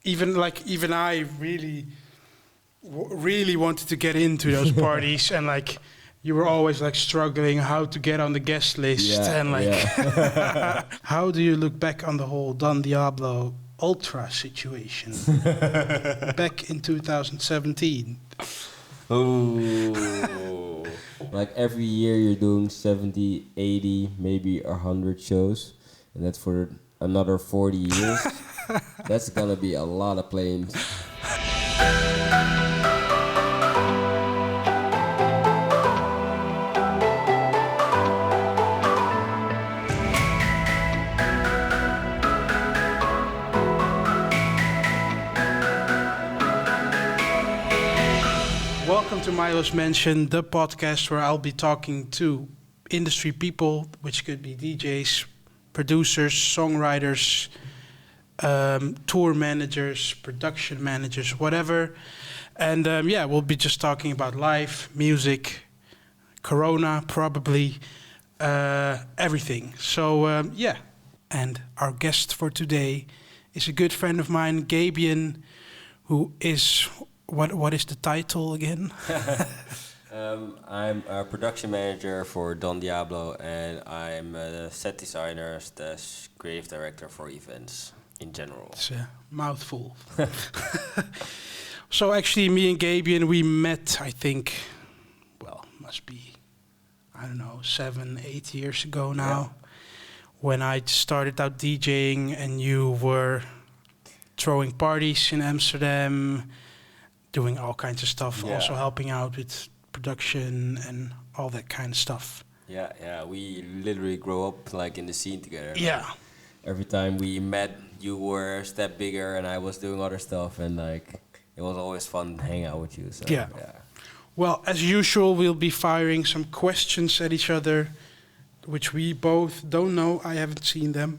even I really wanted to get into those parties, and like you were always like struggling how to get on the guest list, and like how do you look back on the whole Don Diablo Ultra situation back in 2017? Oh, like every year you're doing 70, 80, maybe 100 shows, and that's for another 40 years. That's gonna be a lot of planes. Welcome to Mylo Mansion, the podcast where I'll be talking to industry people, which could be DJs, producers, songwriters, tour managers, production managers, whatever. And we'll be just talking about life, music, Corona, probably, everything. So, And our guest for today is a good friend of mine, Gabian, who is... What is the title again? I'm a production manager for Don Diablo, and I'm a set designer / creative director for events in general. It's a mouthful. So actually, me and Gabian, we met, I think, must be, 7, 8 years ago now, when I started out DJing and you were throwing parties in Amsterdam, doing all kinds of stuff, also helping out with production and all that kind of stuff. Yeah, we literally grow up like in the scene together. Yeah. Like, every time we met, you were a step bigger and I was doing other stuff, and like it was always fun to hang out with you. So, yeah. Well, as usual, we'll be firing some questions at each other, which we both don't know. I haven't seen them,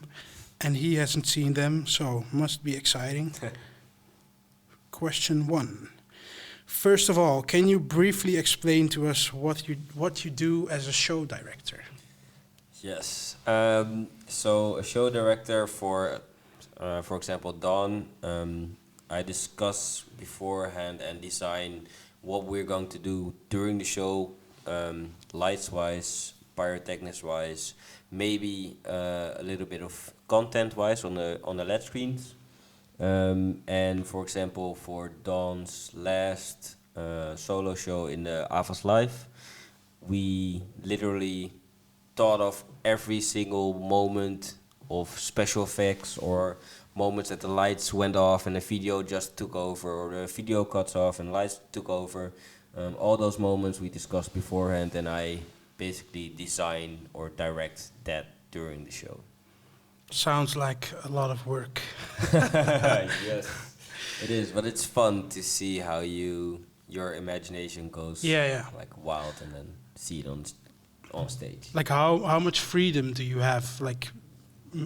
and he hasn't seen them, so must be exciting. Question 1. First of all, can you briefly explain to us what you do as a show director? Yes. So a show director for example, Don, I discuss beforehand and design what we're going to do during the show, lights-wise, pyrotechnics-wise, maybe a little bit of content-wise on the LED screens. And for example, for Don's last solo show in the Avas Live, we literally thought of every single moment of special effects or moments that the lights went off and the video just took over, or the video cuts off and lights took over. All those moments we discussed beforehand, and I basically design or direct that during the show. Sounds like a lot of work. Yes, it is, but it's fun to see how your imagination goes like wild, and then see it on stage. Like how much freedom do you have, like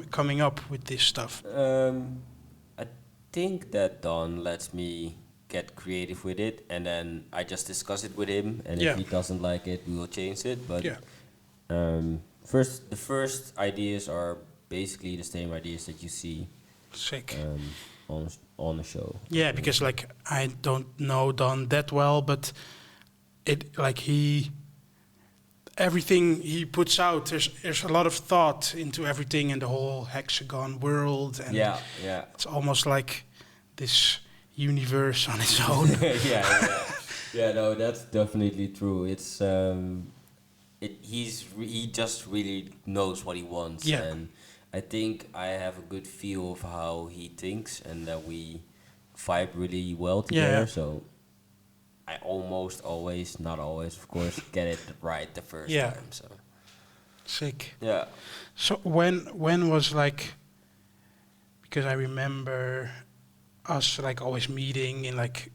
coming up with this stuff? I think that Don lets me get creative with it, and then I just discuss it with him, and if he doesn't like it, we will change it. But the first ideas are basically the same ideas that you see on the show. Yeah, because like I don't know Don that well, but everything he puts out, there's a lot of thought into everything in the whole hexagon world, and it's almost like this universe on its own. No, that's definitely true. It's he just really knows what he wants, and I think I have a good feel of how he thinks, and that we vibe really well together. So I almost always, not always, of course, get it right the first time. So sick. Yeah. So when was like, because I remember us like always meeting in like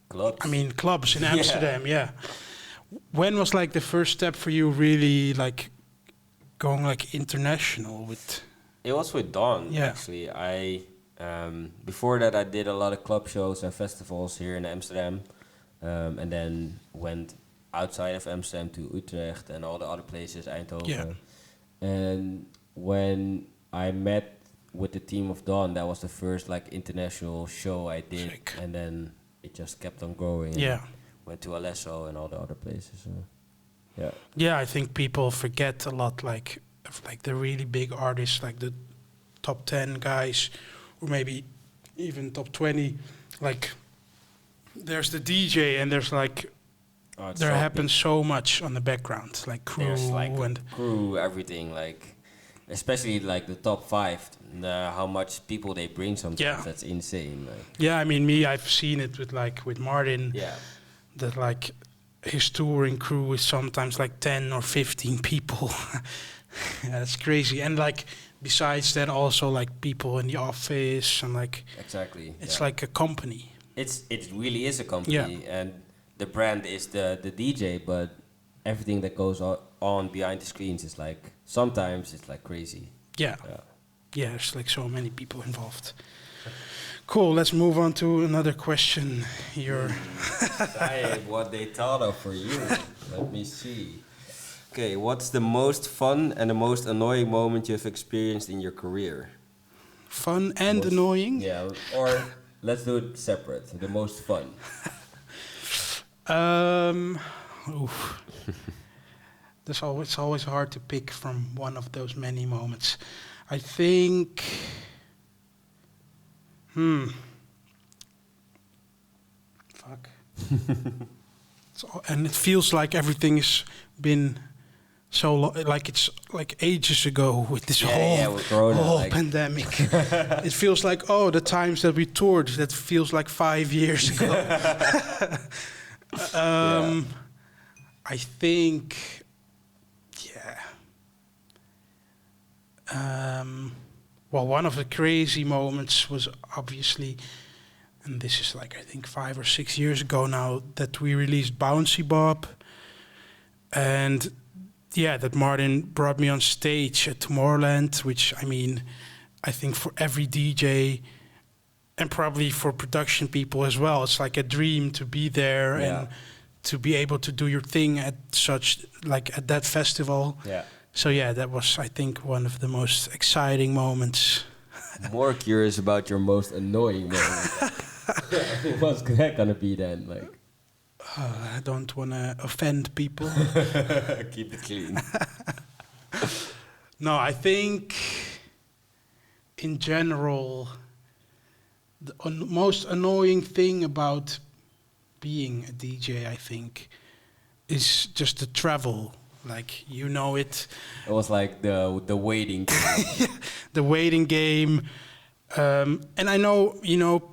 clubs. Clubs in Amsterdam. Yeah. When was like the first step for you really like going like international with? It was with Don, actually. I before that I did a lot of club shows and festivals here in Amsterdam, and then went outside of Amsterdam to Utrecht and all the other places, Eindhoven. And when I met with the team of Don, that was the first like international show I did, Sick. and then it just kept on growing. Yeah. Went to Alesso and all the other places. So, yeah. Yeah, I think people forget a lot, like of like the really big artists, like the top 10 guys, or maybe even top 20. Like, there's the DJ, and there's like It's there so happens so much on the background, like crew There's like and crew, everything, like especially like the top 5. How much people they bring sometimes. Yeah. That's insane. Like, yeah. I mean, me, I've seen it with Martin. yeah. That like his touring crew is sometimes like 10 or 15 people. Yeah, that's crazy. And like besides that, also like people in the office, and like Exactly. it's yeah. like a company. It really is a company, Yeah. and the brand is the DJ, but everything that goes on behind the screens is like sometimes it's like crazy. Yeah. Yeah. Yeah, there's like so many people involved. Cool, let's move on to another question. What they thought of for you. Let me see. Okay, what's the most fun and the most annoying moment you've experienced in your career? Fun and Most- annoying? Yeah, or let's do it separate. The most fun. Oof. It's always hard to pick from one of those many moments. I think. Fuck. And it feels like everything's been so like it's like ages ago with this with Corona, whole like- pandemic. It feels like the times that we toured. That feels like 5 years ago. I think, well, one of the crazy moments was obviously, and this is like I think 5 or 6 years ago now, that we released Bouncy Bob, and that Martin brought me on stage at Tomorrowland, which I mean, I think for every DJ and probably for production people as well, it's like a dream to be there and to be able to do your thing at at that festival. Yeah. So that was, I think, one of the most exciting moments. More curious about your most annoying moment. What's that gonna be then? Like, I don't want to offend people. keep it clean. No, I think in general, the most annoying thing about being a DJ, I think, is just the travel. Like, you know it. It was like the waiting game. The waiting game. And I know,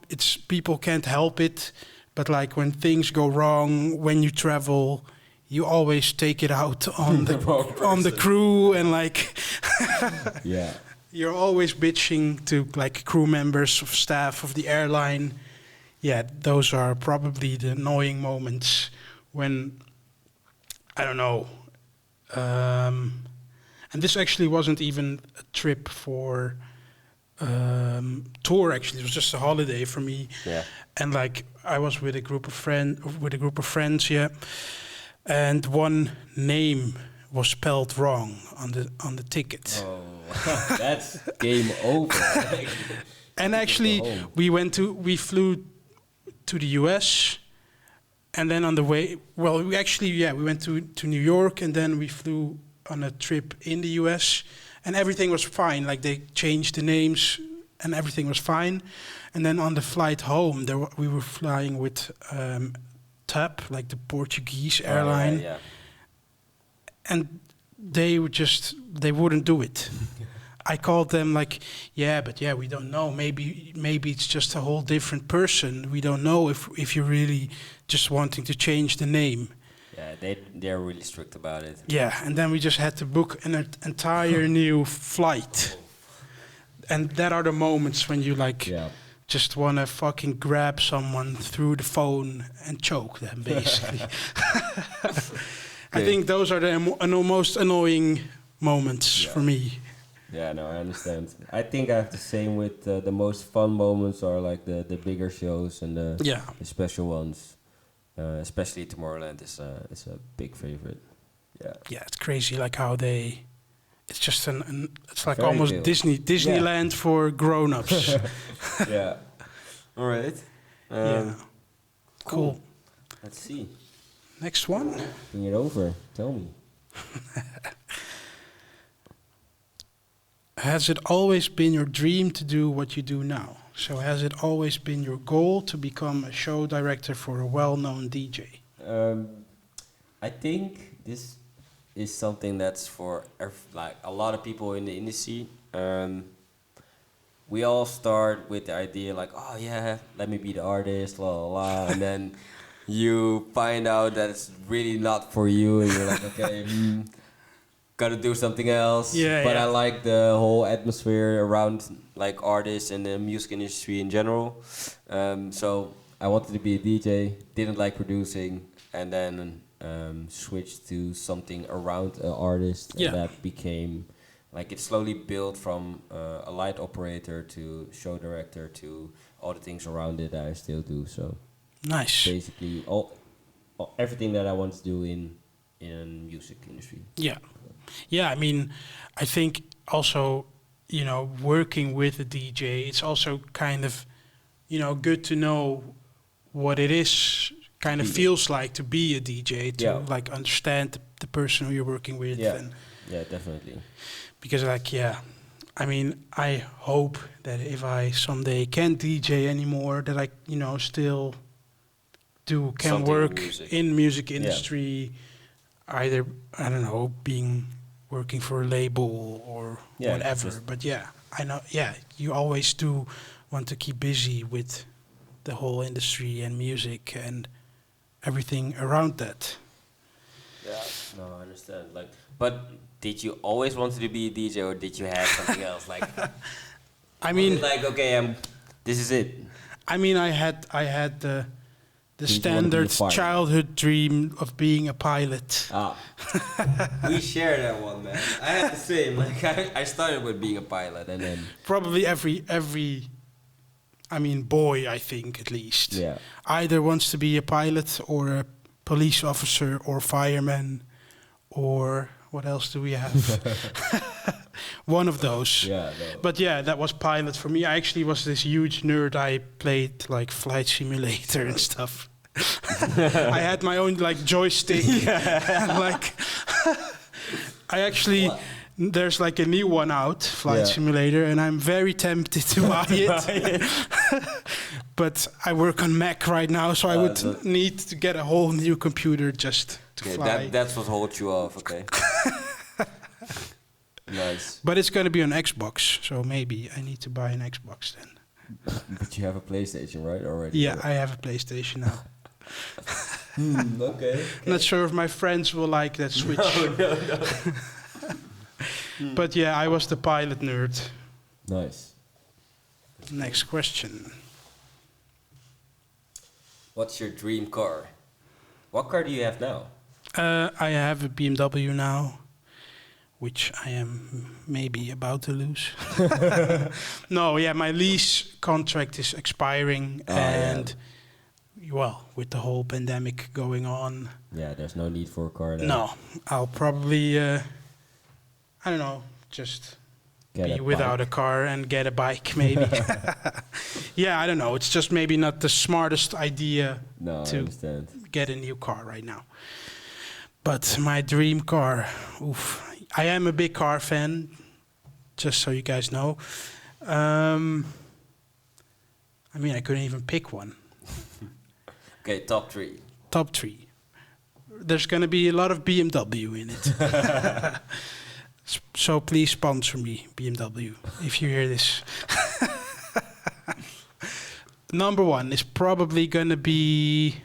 it's people can't help it, but like when things go wrong, when you travel, you always take it out on the crew, and like Yeah. you're always bitching to like crew members of staff of the airline. Yeah, those are probably the annoying moments when, I don't know. And this actually wasn't even a trip for tour. Actually, it was just a holiday for me. Yeah. And like I was with a group of friends, and one name was spelled wrong on the ticket. Oh, that's game over. And actually, we flew to the US, and then on the way, well, we went to New York, and then we flew on a trip in the US, and everything was fine. Like they changed the names, and everything was fine. And then on the flight home, we were flying with TAP, like the Portuguese airline, Yeah. and they wouldn't do it. I called them like, we don't know. Maybe it's just a whole different person. We don't know if you're really just wanting to change the name. Yeah, they're really strict about it. Yeah, and then we just had to book an entire new flight. And that are the moments when you just want to fucking grab someone through the phone and choke them, basically. I think those are the most annoying moments for me. Yeah, no, I understand. I think I have the same with the most fun moments are like the bigger shows and the special ones. Especially Tomorrowland is a big favorite. Yeah. Yeah, it's crazy like how they it's just it's like Fairy almost tale. Disneyland for grown-ups. Yeah. All right. Yeah. Cool. Let's see. Next one. Bring it over. Tell me. Has it always been your dream to do what you do now? So has it always been your goal to become a show director for a well-known DJ? I think this is something that's for like a lot of people in the industry. We all start with the idea like, oh yeah, let me be the artist, la la la, and then you find out that it's really not for you, and you're like, okay, gotta do something else. Yeah, but yeah. I like the whole atmosphere around like artists and the music industry in general. So I wanted to be a DJ, didn't like producing, and then switched to something around an artist, Yeah. and that became like it slowly built from a light operator to show director to all the things around it that I still do. So Nice. basically all everything that I want to do in music industry. Yeah. Yeah, I mean, I think also, working with a DJ, it's also kind of, good to know what it is, kind of feels like to be a DJ, to like understand the person who you're working with. Yeah. And Yeah, definitely. because I mean, I hope that if I someday can't DJ anymore, that I, still can Something work music. in music industry, either, I don't know, working for a label or whatever. But yeah, I know, you always do want to keep busy with the whole industry and music and everything around that. Yeah, no, I understand. Like, but did you always wanted to be a DJ, or did you have something else? Like, I mean, was it like, okay, this is it. I mean, I had the Did you wanna be a standard fireman? childhood dream of being a pilot. We share that one, man. I had the same. Like, I started with being a pilot, and then Probably every boy, I think, at least. Yeah. Either wants to be a pilot or a police officer or fireman or what else do we have? One of those. Yeah. No. But yeah, that was pilot for me. I actually was this huge nerd. I played like flight simulator and stuff. I had my own like joystick. Like I actually there's like a new one out, Flight Simulator, and I'm very tempted to buy it. But I work on Mac right now, so I would need to get a whole new computer just to fly. That's what holds you off, okay. Nice. But it's going to be on Xbox, so maybe I need to buy an Xbox then. But you have a PlayStation, right, already? Yeah, I have a PlayStation now. Okay. Not sure if my friends will like that switch. No. But yeah, I was the pilot nerd. Nice. Next question. What's your dream car? What car do you have now? I have a BMW now, which I am maybe about to lose. No, yeah, my lease contract is expiring, well, with the whole pandemic going on. Yeah, there's no need for a car now. No, I'll probably, I don't know, just be without a car and get a bike, maybe. Yeah, I don't know. It's just maybe not the smartest idea to get a new car right now. But my dream car, I am a big car fan, just so you guys know. I couldn't even pick one. Okay, top three. Top three. There's going to be a lot of BMW in it. So please sponsor me, BMW, if you hear this. Number one is probably going to be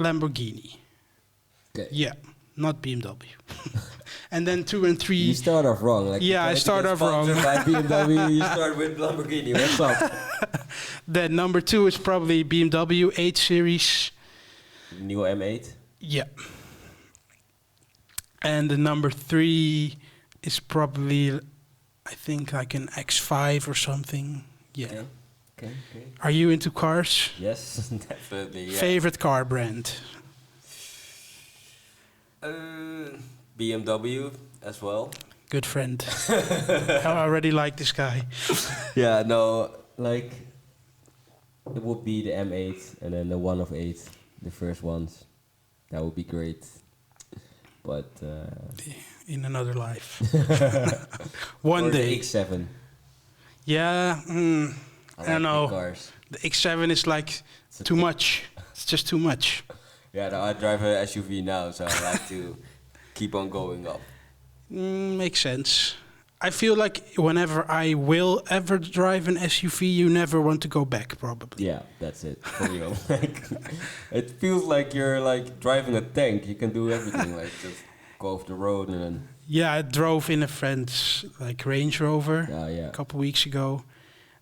Lamborghini. Okay. Yeah, not BMW. And then 2 and 3. You start off wrong. Like, yeah, I start off wrong. By BMW, you start with Lamborghini. What's up? Then number 2 is probably BMW 8 Series. New M8? Yeah. And the number 3 is probably, I think, like an X5 or something. Yeah. Okay. Are you into cars? Yes, definitely. Yeah. Favorite car brand? BMW as well. Good friend. I already like this guy. Yeah, no, like it would be the M8 and then the 1 of 8, the first ones. That would be great. But In another life. One or day. the X7. Yeah, I I don't like know. big cars. The X7 is like too much. It's just too much. Yeah, no, I drive a SUV now, so I like to keep on going up. Makes sense. I feel like whenever I will ever drive an SUV, you never want to go back, probably. Yeah, that's it. For real. Like, it feels like you're like driving a tank. You can do everything. Like just go off the road and then. Yeah, I drove in a friend's like Range Rover Yeah. a couple weeks ago,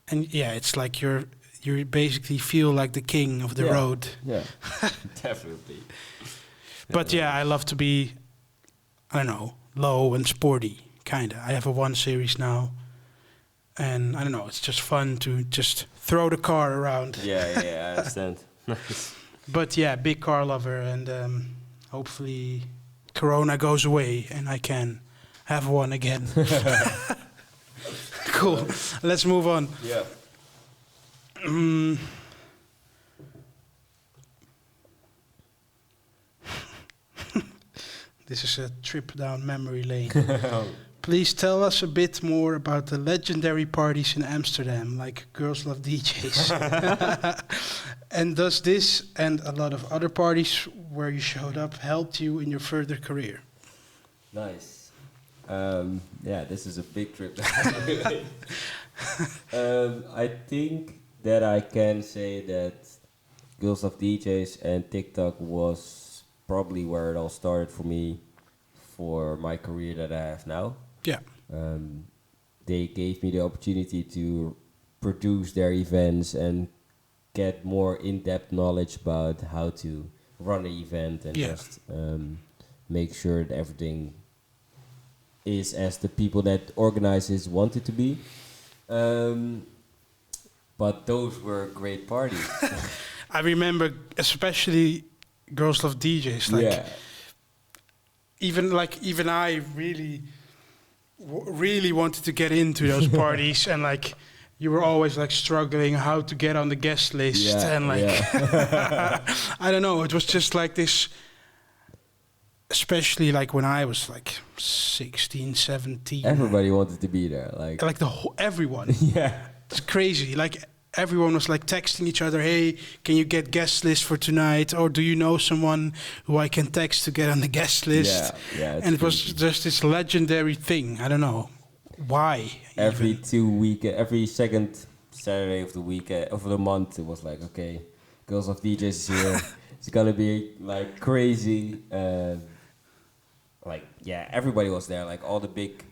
and yeah, it's like you basically feel like the king of the road. Yeah, definitely. But yeah, I love to be, I don't know, low and sporty, kinda. I have a 1 Series now, and I don't know, it's just fun to just throw the car around. Yeah, I understand. Nice. But yeah, big car lover, and hopefully Corona goes away and I can have one again. Cool. Let's move on. Yeah. This is a trip down memory lane. Please tell us a bit more about the legendary parties in Amsterdam, like Girls Love DJs. And does this and a lot of other parties where you showed up helped you in your further career? Nice. Yeah, this is a big trip. I think that I can say that Girls of DJs and TikTok was probably where it all started for me for my career that I have now. Yeah. They gave me the opportunity to produce their events and get more in-depth knowledge about how to run an event and just make sure that everything is as the people that organizes want it to be. But those were great parties. I remember especially Girls Love DJs. Like, even I really wanted to get into those parties, and like you were always like struggling how to get on the guest list, and like I don't know, it was just like this, especially like when I was like 16, 17. Everybody wanted to be there, like the whole, everyone. It's crazy. Like everyone was like texting each other, hey, can you get guest list for tonight? Or do you know someone who I can text to get on the guest list? And it was just this legendary thing. I don't know why. Every second Saturday of the week of the month, it was like, okay, Girls of DJs is here. It's gonna be like crazy. Everybody was there. Like all the big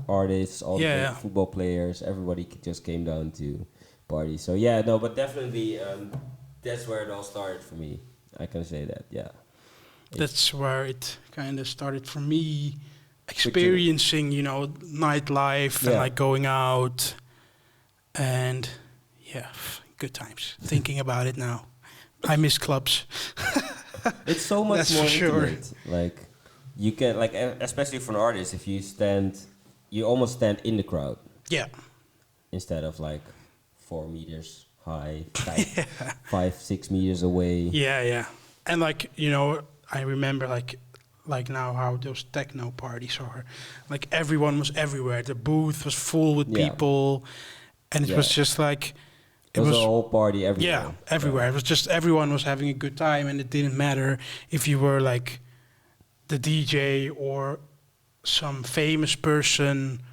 artists, all the big football players, everybody just came down to party. So but definitely that's where it all started for me. I can say that, That's where it kind of started for me, experiencing, nightlife and like going out, and good times. Thinking about it now, I miss clubs. It's so much That's more for sure. intimate. Like you can, like especially for an artist, if you almost stand in the crowd. Yeah. Instead of like 4 meters high, 5-6 meters away. Yeah. And like, I remember like now how those techno parties are. Like everyone was everywhere. The booth was full with people, and it was just like it was a whole party everywhere. Yeah, everywhere. It was just everyone was having a good time, and it didn't matter if you were like the DJ or some famous person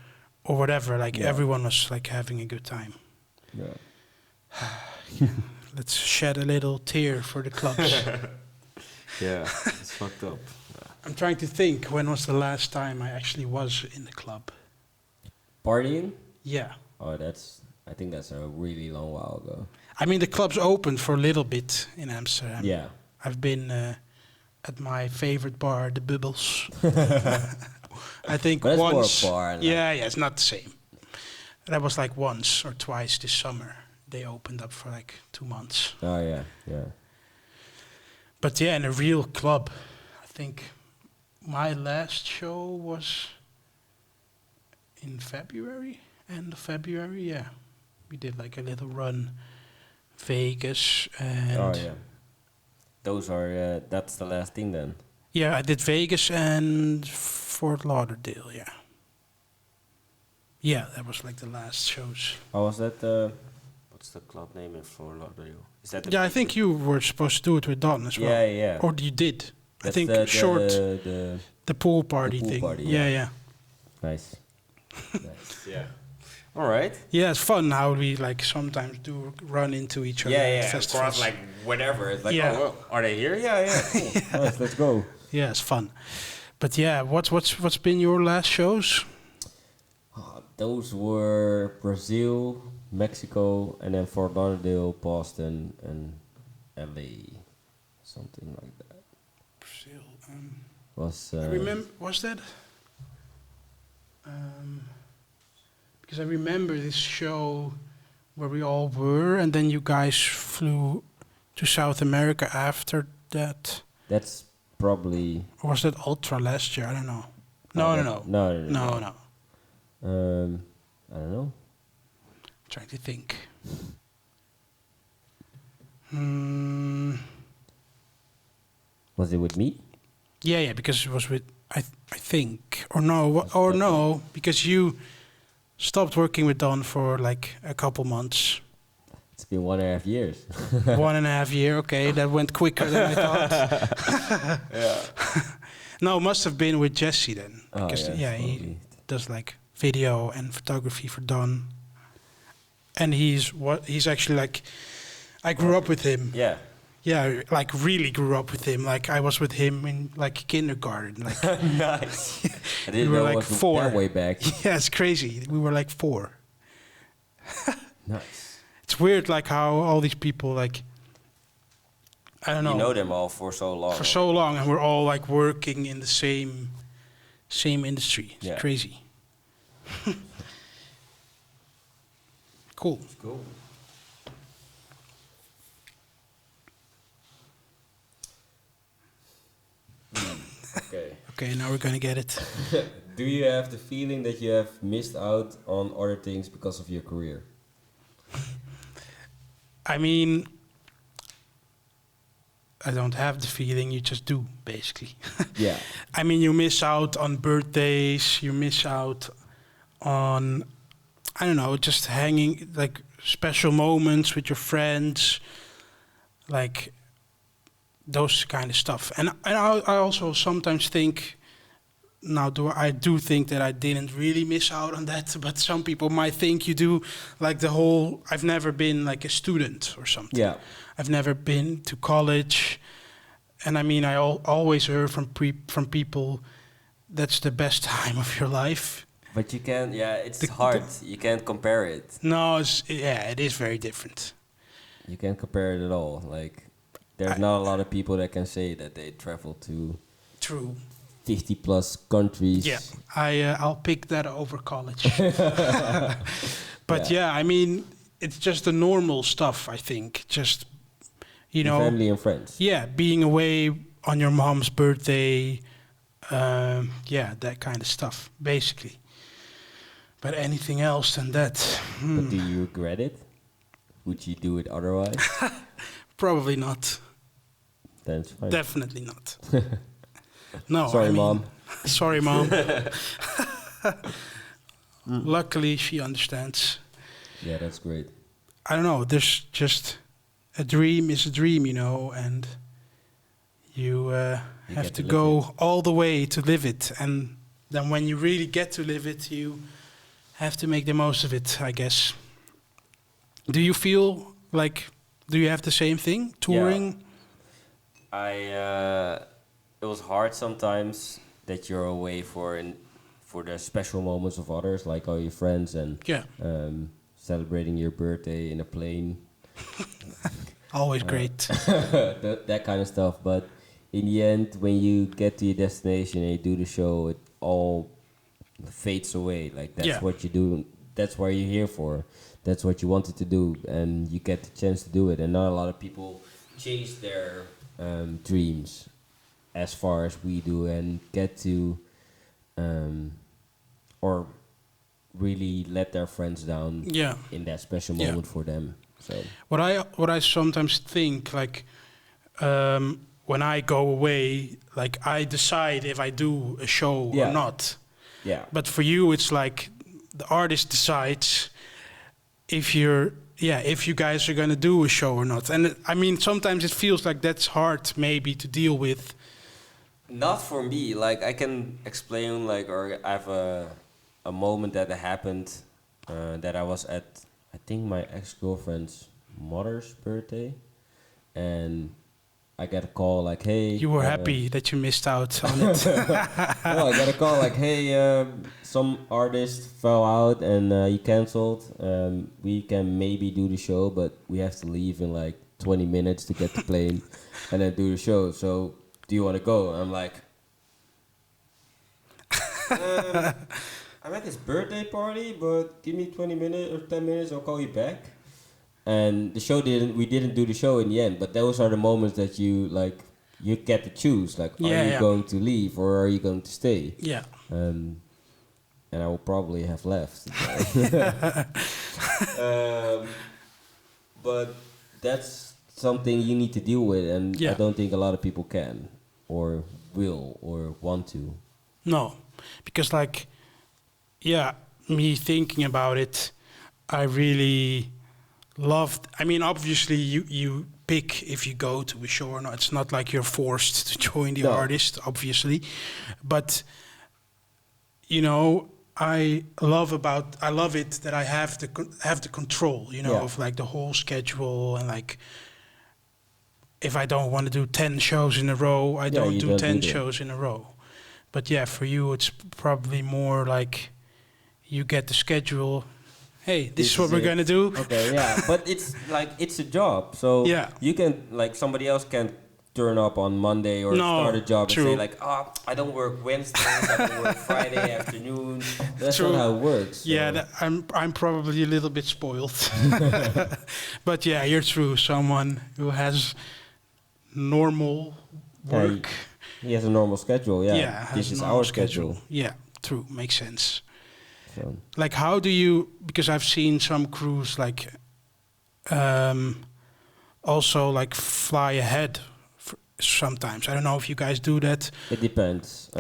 or whatever. Like everyone was like having a good time. Let's shed a little tear for the clubs. It's fucked up. I'm trying to think, when was the last time I actually was in the club? Partying? Yeah. Oh, I think that's a really long while ago. I mean, the clubs opened for a little bit in Amsterdam. Yeah. I've been at my favorite bar, the Bubbles. I think but once. More a bar, like. It's not the same. That was like once or twice this summer. They opened up for like 2 months. Oh yeah. But in a real club, I think My last show was in February, end of February. Yeah, we did like a little run, Vegas, and Oh yeah. Those are that's the last thing then. yeah, I did Vegas and Fort Lauderdale. Yeah, yeah, that was like the last shows. Oh, was that what's the club name in Fort Lauderdale? Is that the Yeah, I big think you were supposed to do it with Don as well. Yeah, yeah. Or you did. I That's think the pool party pool thing. party, yeah, yeah. yeah. Nice. Nice. Yeah. All right. Yeah, it's fun how we like sometimes do run into each other. Yeah, at yeah. Of festivals. course, like whatever. It's like, Yeah. oh, well, are they here? Yeah, yeah. Cool. Nice, let's go. Yeah, it's fun. But yeah, what's been your last shows? Those were Brazil, Mexico, and then Fort Lauderdale, Boston, and LA, something like that. Brazil. Was I remember. Was that? Because I remember this show where we all were, and then you guys flew to South America after that. That's probably. Or was that Ultra last year? I don't know. No. No. I don't know. Trying to think. Was it with me? Yeah, because it was with I think no, because you stopped working with Don for like a couple months. It's been 1.5 years. 1.5 year. Okay, that went quicker than I thought. Yeah. No, it must have been with Jesse then, Oh, because yeah, he probably. does like video and photography for Don, and he's actually like I grew up with him. Yeah. Yeah, like really grew up with him. Like I was with him in like kindergarten. Like Nice. I we didn't were know like it was 4. that way back. Yeah, it's crazy. We were like 4. Nice. It's weird, like how all these people, like I don't know, You know them all for so long. for so long, and we're all like working in the same industry. It's Yeah. crazy. Cool. Cool. Okay. Okay, now we're gonna get it. Do you have the feeling that you have missed out on other things because of your career? I mean, I don't have the feeling. You just do, basically. Yeah. I mean, you miss out on birthdays. You miss out on, I don't know, just hanging, like special moments with your friends, like those kind of stuff. And I also sometimes think, now I do think that I didn't really miss out on that, but some people might think you do, like the whole, I've never been like a student or something. Yeah. I've never been to college. And I mean, I always heard from people, that's the best time of your life. But you can't, it's hard. You can't compare it. No, it is very different. You can't compare it at all. Like, there's not a lot of people that can say that they travel to True. 50 plus countries. Yeah, I'll pick that over college. But yeah, I mean, it's just the normal stuff, I think. Just, you know. Family and friends. Yeah, being away on your mom's birthday. That kind of stuff, basically. But anything else than that. But do you regret it? Would you do it otherwise? Probably not. That's fine. Definitely not. No. Sorry, Mom. Sorry, Mom. Luckily, she understands. Yeah, that's great. I don't know. There's just a dream is a dream, you know, and you have to go all the way to live it. And then when you really get to live it, you have to make the most of it, I guess. Do you feel like, do you have the same thing, touring? Yeah. It was hard sometimes that you're away for the special moments of others, like all your friends and celebrating your birthday in a plane. Always great. that kind of stuff. But in the end, when you get to your destination and you do the show, it all fades away. Like that's what you do. That's what you're here for. That's what you wanted to do, and you get the chance to do it. And not a lot of people chase their dreams as far as we do and get to, or really let their friends down Yeah. in that special Yeah. moment for them. So What I sometimes think, like, when I go away, like, I decide if I do a show or Yeah. not. yeah, But for you, it's like the artist decides if if you guys are gonna do a show or not. And I mean, sometimes it feels like that's hard, maybe, to deal with. not for me. Like I can explain, like, or I have a moment that happened that I was at, I think my ex-girlfriend's mother's birthday, and I got a call like, hey, You were happy that you missed out on it. no, I got a call like, hey, some artist fell out and he canceled. We can maybe do the show, but we have to leave in like 20 minutes to get the plane and then do the show. So, do you want to go? I'm like, I'm at this birthday party, but give me 20 minutes or 10 minutes, I'll call you back. And we didn't do the show in the end, but those are the moments that you get to choose. Like, are you going to leave or are you going to stay? Yeah. And I will probably have left. But that's something you need to deal with, and I don't think a lot of people can or will or want to. No, because like, me thinking about it, I really loved. I mean, obviously, you pick if you go to a show or not. It's not like you're forced to join the artist, obviously, but you know, I love it that I have the control, you know, of like the whole schedule, and like if I don't want to do 10 shows in a row, I don't do 10 shows in a row. But yeah, for you, it's probably more like you get the schedule. Hey, this is what we're gonna do. Okay, yeah, but it's a job, so you can, like, somebody else can turn up on Monday or start a job and say like, oh, I don't work Wednesdays, I don't work Friday afternoon. That's not how it works. So. Yeah, I'm probably a little bit spoiled. But yeah, you're true. Someone who has normal work. He has a normal schedule. Yeah, this is our schedule. Yeah, true. Makes sense. So. Like, how do you? Because I've seen some crews like also like fly ahead. Sometimes I don't know if you guys do that. It depends.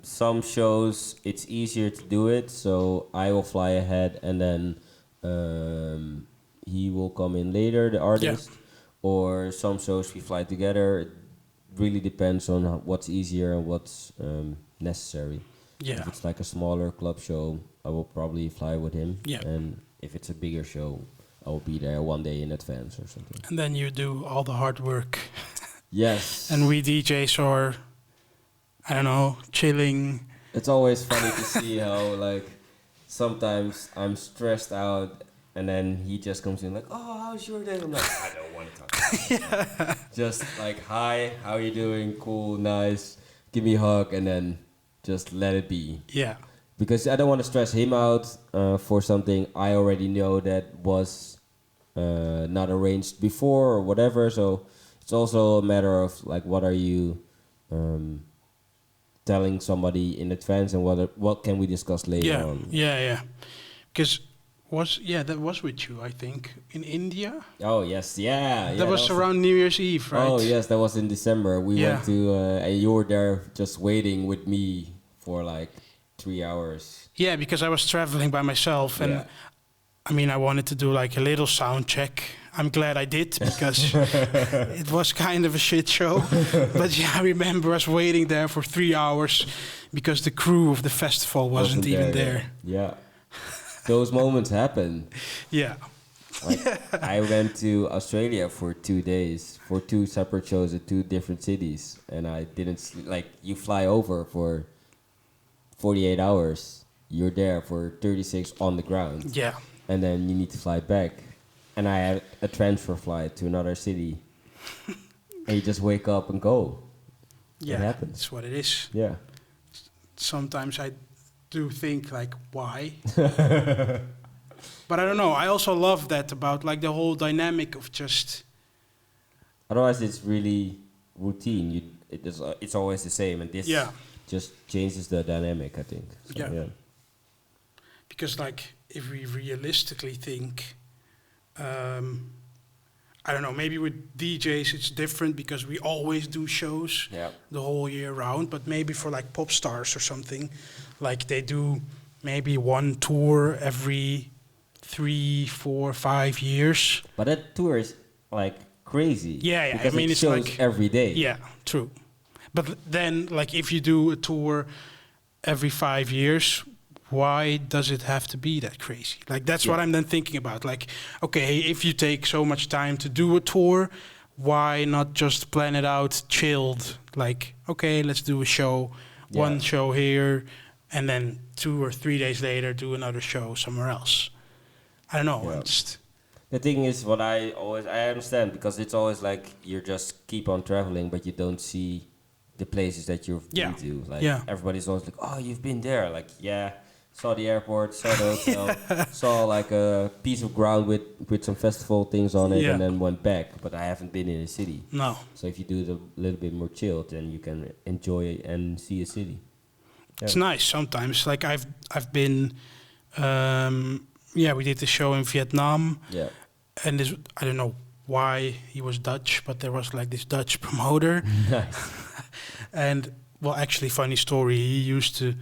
Some shows it's easier to do it, so I will fly ahead and then he will come in later, the artist. Or some shows we fly together. It really depends on what's easier and what's necessary. Yeah. If it's like a smaller club show, I will probably fly with him. Yeah. And if it's a bigger show, I will be there one day in advance or something. And then you do all the hard work. Yes. And we DJs are, I don't know, chilling. It's always funny to see how, like, sometimes I'm stressed out and then he just comes in like, oh, how's your day? I'm like, I don't want to talk. Just like, hi, how are you doing? Cool, nice. Give me a hug and then just let it be. Yeah. Because I don't want to stress him out for something I already know that was not arranged before or whatever. So it's also a matter of like, what are you telling somebody in advance, and what can we discuss later on? Yeah. Because that was with you, I think, in India. Oh yes, yeah. That was around New Year's Eve, right? Oh yes, that was in December. We went to and you were there just waiting with me for like 3 hours. Yeah, because I was traveling by myself, and I mean, I wanted to do like a little sound check. I'm glad I did, because it was kind of a shit show. But yeah, I remember us waiting there for 3 hours because the crew of the festival wasn't even there. Yeah. Those moments happen. Yeah. Like, I went to Australia for 2 days for 2 separate shows at 2 different cities, and I didn't sleep. Like, you fly over for 48 hours, you're there for 36 on the ground. Yeah. And then you need to fly back. And I had a transfer flight to another city. And you just wake up and go. Yeah, it happens. That's what it is. Yeah. Sometimes I do think, like, why? But I don't know. I also love that about, like, the whole dynamic of just... Otherwise, it's really routine. it's always the same, and this just changes the dynamic, I think. So, yeah. Because like if we realistically think, I don't know, maybe with DJs it's different because we always do shows the whole year round, but maybe for like pop stars or something, like they do maybe one tour every 3, 4, 5 years. But that tour is like crazy. Yeah. Because I mean, it it's shows like every day. Yeah, true. But then, like, if you do a tour every 5 years, why does it have to be that crazy? Like, that's what I'm then thinking about. Like, okay, if you take so much time to do a tour, why not just plan it out chilled? Like, okay, let's do a show, one show here, and then 2 or 3 days later do another show somewhere else. I don't know. Yeah. The thing is, what I understand, because it's always like you just keep on traveling, but you don't see the places that you've been to. Like everybody's always like, oh, you've been there. Like, saw the airport, saw the hotel, saw like a piece of ground with some festival things on it, and then went back. But I haven't been in a city. No. So if you do it a little bit more chilled, then you can enjoy it and see a city. Yeah. It's nice sometimes. Like I've been, we did the show in Vietnam. Yeah. And this, I don't know why he was Dutch, but there was like this Dutch promoter. Nice. And well, actually, funny story. He used to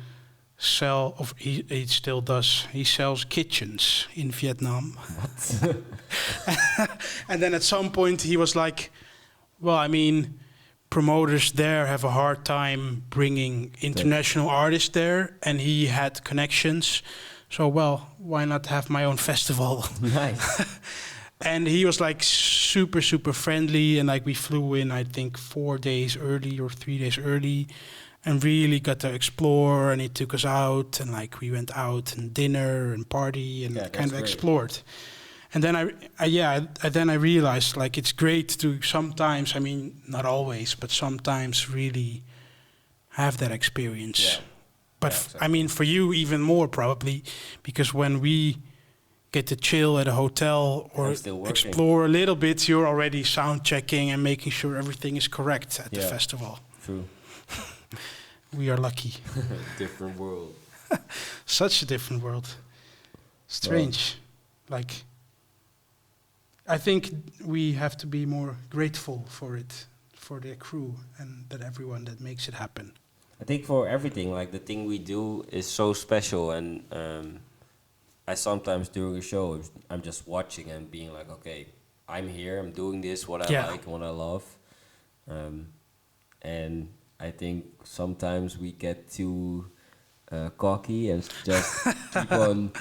sell, or he still does. He sells kitchens in Vietnam. What? And then at some point he was like, well, I mean, promoters there have a hard time bringing international artists there, and he had connections. So, well, why not have my own festival? Nice. And he was like super, super friendly. And like we flew in, I think 4 days early or 3 days early, and really got to explore. And he took us out, and like we went out and dinner and party and kind of explored. And then I realized like it's great to sometimes, I mean, not always, but sometimes really have that experience. Yeah. But exactly. I mean, for you even more probably, because when we get to chill at a hotel or explore a little bit, you're already sound checking and making sure everything is correct at the festival. True. We are lucky. Different world. Such a different world. Strange. Like, I think we have to be more grateful for it, for the crew and that everyone that makes it happen. I think for everything, like the thing we do is so special, and I sometimes during a show, I'm just watching and being like, okay, I'm here, I'm doing this, what I like, what I love. And I think sometimes we get too cocky and just keep on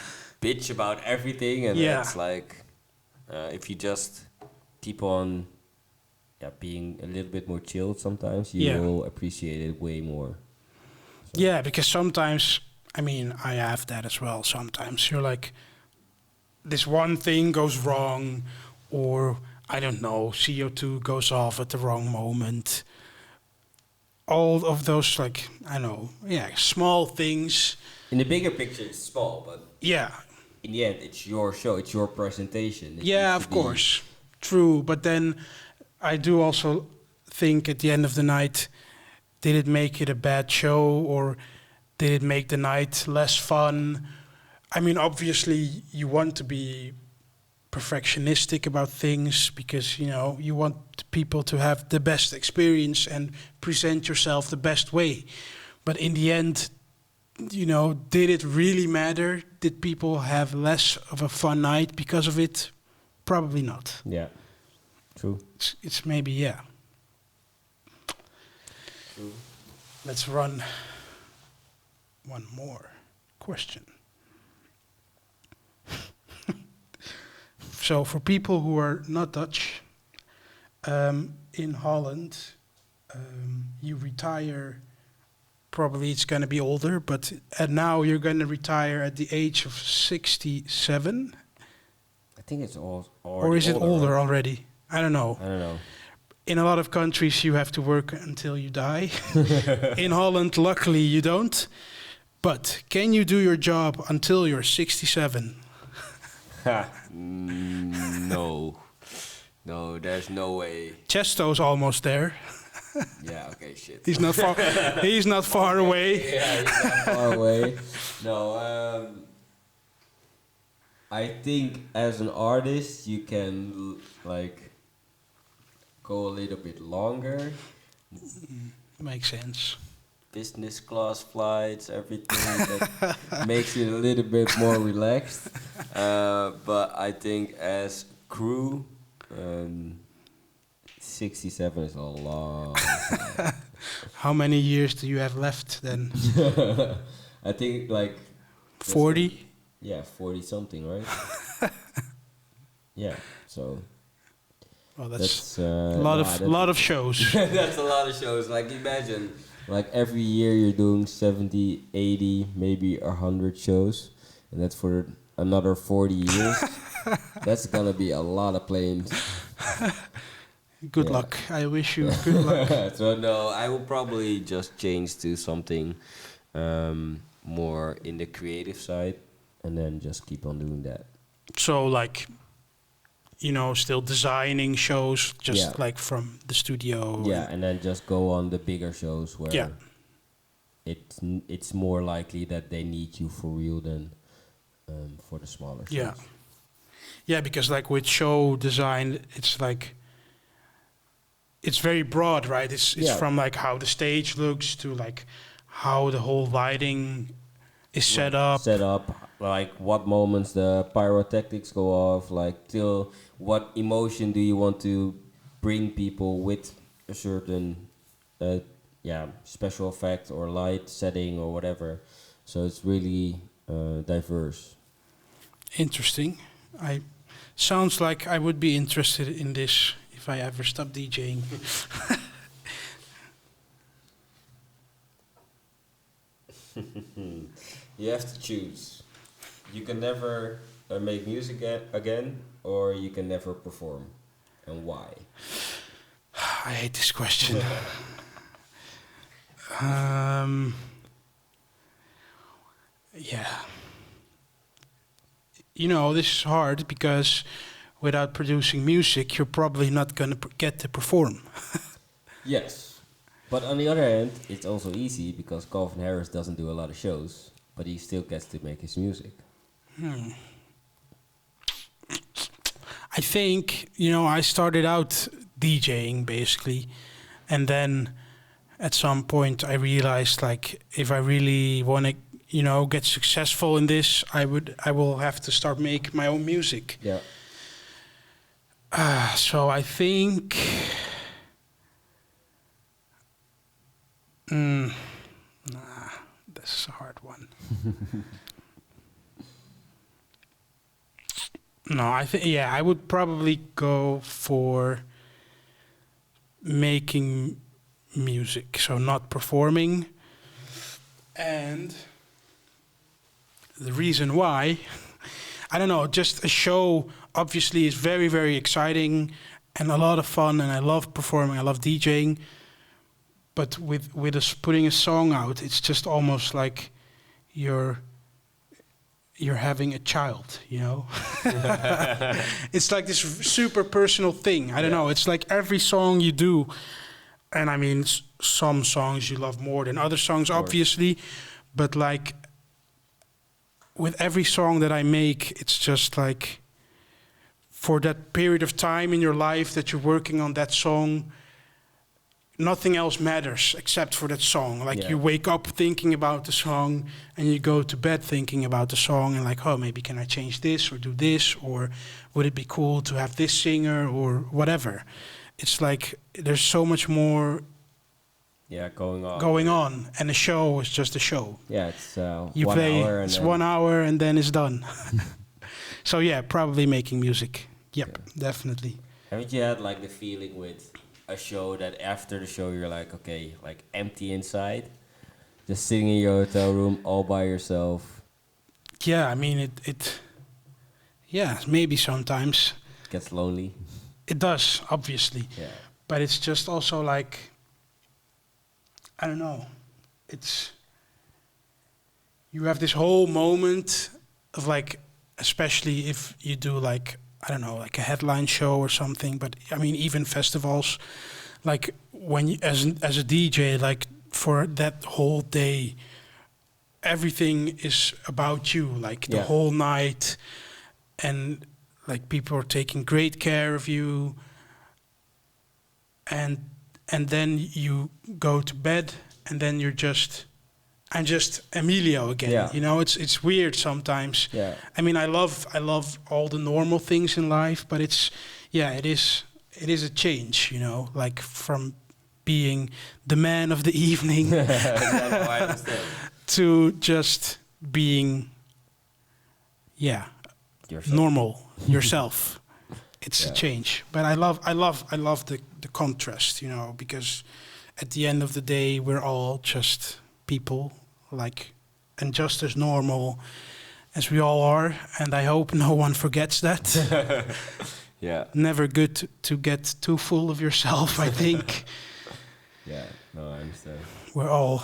bitch about everything, and it's like, if you just keep on being a little bit more chilled sometimes, you will appreciate it way more. So. Yeah, because sometimes, I mean, I have that as well. Sometimes you're like, this one thing goes wrong, or I don't know, CO2 goes off at the wrong moment. All of those, like, I know, small things. In the bigger picture, it's small, but in the end, it's your show, it's your presentation. Of course, true. But then I do also think at the end of the night, did it make it a bad show, or did it make the night less fun? I mean, obviously, you want to be perfectionistic about things because, you want people to have the best experience and present yourself the best way. But in the end, did it really matter? Did people have less of a fun night because of it? Probably not. Yeah, true. It's maybe, True. Let's run one more question. So for people who are not Dutch, in Holland, you retire, probably it's going to be older, but now you're going to retire at the age of 67? I think it's all or is it older already? I don't know. In a lot of countries, you have to work until you die. In Holland, luckily, you don't. But can you do your job until you're 67? No. No, there's no way. Chesto's almost there. Yeah. Okay. Shit. He's not far. He's not far away. Yeah, he's not far away. No. I think as an artist, you can like go a little bit longer. Makes sense. Business class flights, everything that makes it a little bit more relaxed. But I think as crew, 67 is a long time. How many years do you have left then? I think like 40? yeah, 40 something, right? Yeah, so Well, that's lot of shows. that's a lot of shows. Like imagine, like every year you're doing 70, 80, maybe 100 shows, and that's for another 40 years. That's gonna be a lot of planes. Good luck. I wish you good luck. So no, I will probably just change to something more in the creative side, and then just keep on doing that. So like, still designing shows, just Yeah. like from the studio. Yeah, and then just go on the bigger shows where Yeah. it's more likely that they need you for real than for the smaller shows. Yeah. Yeah, because like with show design, it's like it's very broad, right? It's Yeah. from like how the stage looks to like how the whole lighting is set up. Set up, like what moments the pyrotechnics go off, like till what emotion do you want to bring people with a certain special effect or light setting or whatever. So it's really diverse. Interesting. Sounds like I would be interested in this if I ever stop DJing. You have to choose. You can never make music again, or you can never perform. And why? I hate this question. Yeah. This is hard because without producing music, you're probably not going to get to perform. Yes. But on the other hand, it's also easy because Calvin Harris doesn't do a lot of shows, but he still gets to make his music. I think, I started out DJing basically, and then at some point I realized like if I really want to, get successful in this, I will have to start make my own music. Yeah. So I think this is a hard one. No, I think I would probably go for making music, so not performing. And the reason why, I don't know, just a show obviously is very, very exciting and a lot of fun, and I love performing, I love DJing. But with us putting a song out, it's just almost like you're having a child, It's like this super personal thing. I don't know. It's like every song you do, and I mean, some songs you love more than other songs, obviously, but like with every song that I make, it's just like for that period of time in your life that you're working on that song, nothing else matters except for that song. Like you wake up thinking about the song and you go to bed thinking about the song and like, oh, maybe can I change this or do this, or would it be cool to have this singer or whatever. It's like there's so much more going on, and a show is just a show. Yeah, it's you 1 play, hour. it's 1 hour and then it's done. So yeah, probably making music. Yep, definitely. Haven't you had like the feeling with a show that after the show you're like, okay, like empty inside, just sitting in your hotel room all by yourself? Yeah, I mean maybe sometimes Gets lonely. it does, obviously. Yeah. But it's just also like, I don't know, it's, you have this whole moment of like, especially if you do like, I don't know, like a headline show or something, but I mean, even festivals, like when you, as a DJ, like for that whole day, everything is about you, like the whole night, and like people are taking great care of you, and then you go to bed, and then I'm just Emilio again. Yeah. You know, it's weird sometimes. Yeah. I mean, I love all the normal things in life, but it is a change, you know, like from being the man of the evening I understand. to just being Yourself. normal yourself. It's a change, but I love the contrast, you know, because at the end of the day we're all just people, like, and just as normal as we all are, and I hope no one forgets that. Yeah. Never good to get too full of yourself, I think. Yeah, no, I understand. We're all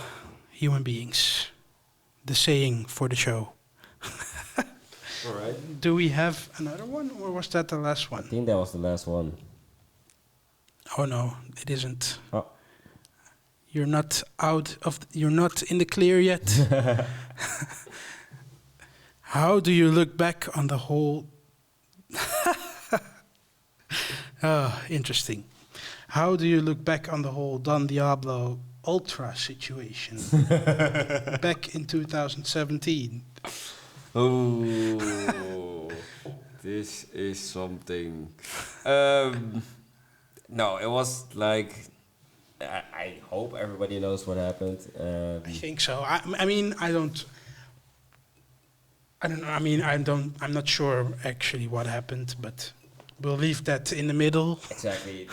human beings. The saying for the show. All right. Do we have another one, or was that the last I one? think that was the last one. Oh no, it isn't. Oh. You're not in the clear yet. How do you look back on the whole? Interesting. How do you look back on the whole Don Diablo Ultra situation back in 2017? Oh, this is something. No, it was like. I hope everybody knows what happened. I think so. I mean, I don't know. I mean, I'm not sure actually what happened, but we'll leave that in the middle. Exactly.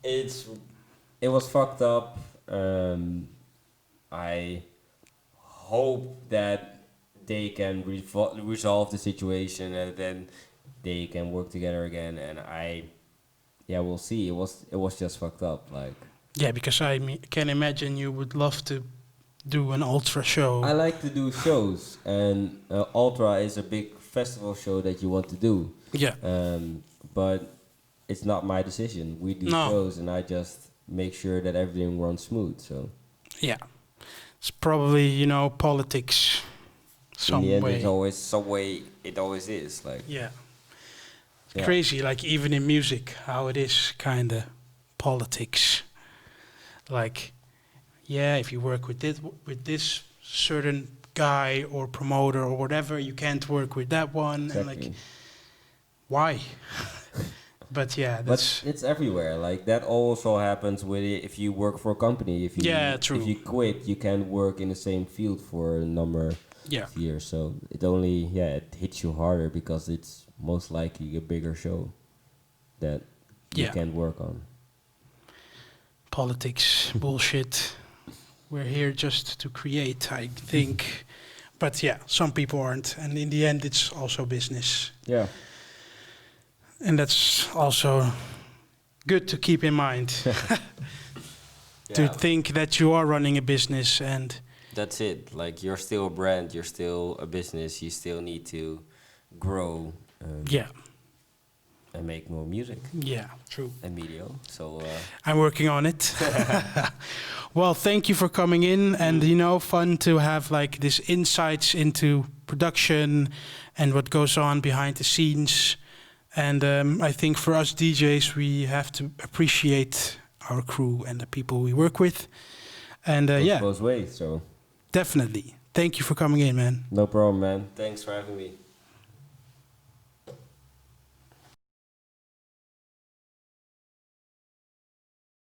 It was fucked up. I hope that they can resolve the situation and then they can work together again. And we'll see. It was just fucked up. Like. Yeah, because I can imagine you would love to do an Ultra show. I like to do shows, and Ultra is a big festival show that you want to do. Yeah. But it's not my decision. We do shows, and I just make sure that everything runs smooth. So. Yeah. It's probably, you know, politics. In the end, it's always some way. It always is like. Yeah. Crazy, like even in music, how it is kind of politics. Like, if you work with this certain guy or promoter or whatever, you can't work with that one. Exactly. And like, why? But it's everywhere. Like that also happens with it if you work for a company. If you true. If you quit, you can't work in the same field for a number of years. So it only it hits you harder because it's most likely a bigger show that you can work on. Politics, bullshit. We're here just to create, I think. But some people aren't. And in the end, it's also business. Yeah. And that's also good to keep in mind. To think that you are running a business and... That's it. Like, you're still a brand. You're still a business. You still need to grow. And make more music. Yeah, true. Emilio. So I'm working on it. Well, thank you for coming in, and fun to have like this insights into production and what goes on behind the scenes. And I think for us DJs, we have to appreciate our crew and the people we work with. And both ways. So definitely. Thank you for coming in, man. No problem, man. Thanks for having me.